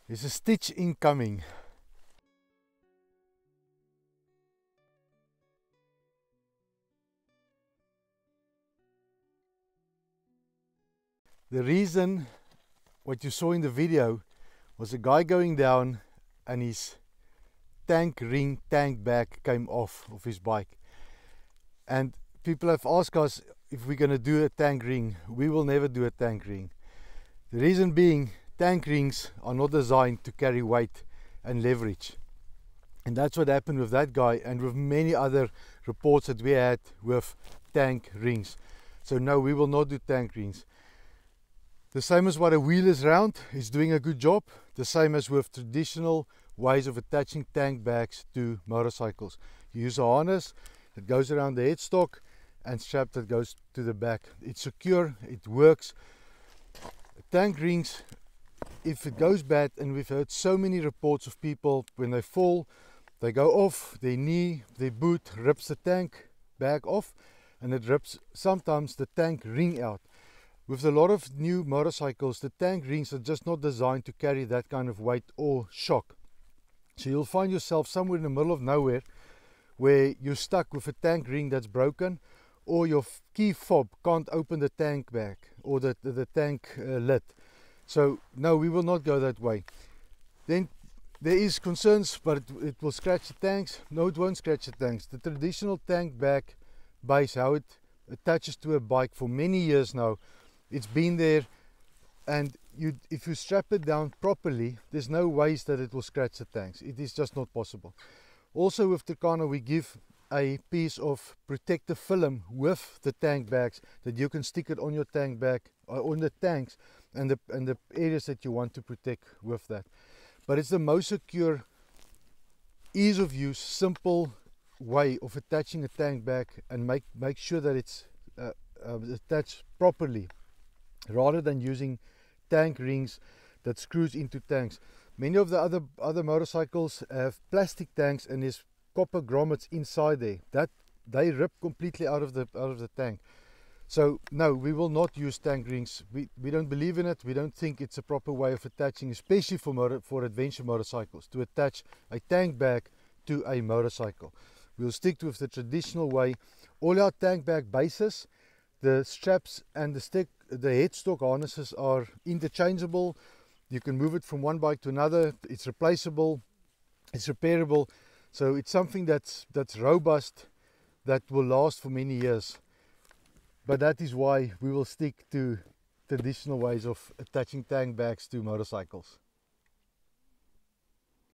There's a stitch incoming. The reason what you saw in the video was a guy going down and his tank bag came off of his bike. And people have asked us if we're going to do a tank ring. We will never do a tank ring. The reason being, tank rings are not designed to carry weight and leverage. And that's what happened with that guy and with many other reports that we had with tank rings. So no, we will not do tank rings. The same as what a wheeler's round is doing a good job. The same as with traditional ways of attaching tank bags to motorcycles. You use a harness that goes around the headstock and strap that goes to the back. It's secure, it works. Tank rings, if it goes bad, and we've heard so many reports of people when they fall, they go off, their knee, their boot rips the tank bag off, and it rips sometimes the tank ring out. With a lot of new motorcycles, the tank rings are just not designed to carry that kind of weight or shock. So you'll find yourself somewhere in the middle of nowhere where you're stuck with a tank ring that's broken, or your key fob can't open the tank bag or the tank lid. So no, we will not go that way. Then there is concerns, but it will scratch the tanks. No, it won't scratch the tanks. The traditional tank bag base, how it attaches to a bike for many years now, it's been there, and if you strap it down properly, there's no ways that it will scratch the tanks. It is just not possible. Also with Tucano, we give a piece of protective film with the tank bags that you can stick it on your tank bag, on the tanks and the areas that you want to protect with that. But it's the most secure, ease of use, simple way of attaching a tank bag and make sure that it's attached properly, rather than using tank rings that screws into tanks. Many of the other motorcycles have plastic tanks and there's copper grommets inside there that they rip completely out of the tank. So no, we will not use tank rings. We don't believe in it. We don't think it's a proper way of attaching, especially for adventure motorcycles, to attach a tank bag to a motorcycle. We'll stick with the traditional way. All our tank bag bases, the straps and the headstock harnesses are interchangeable. You can move it from one bike to another. It's replaceable, it's repairable. So it's something that's robust, that will last for many years. But that is why we will stick to traditional ways of attaching tank bags to motorcycles.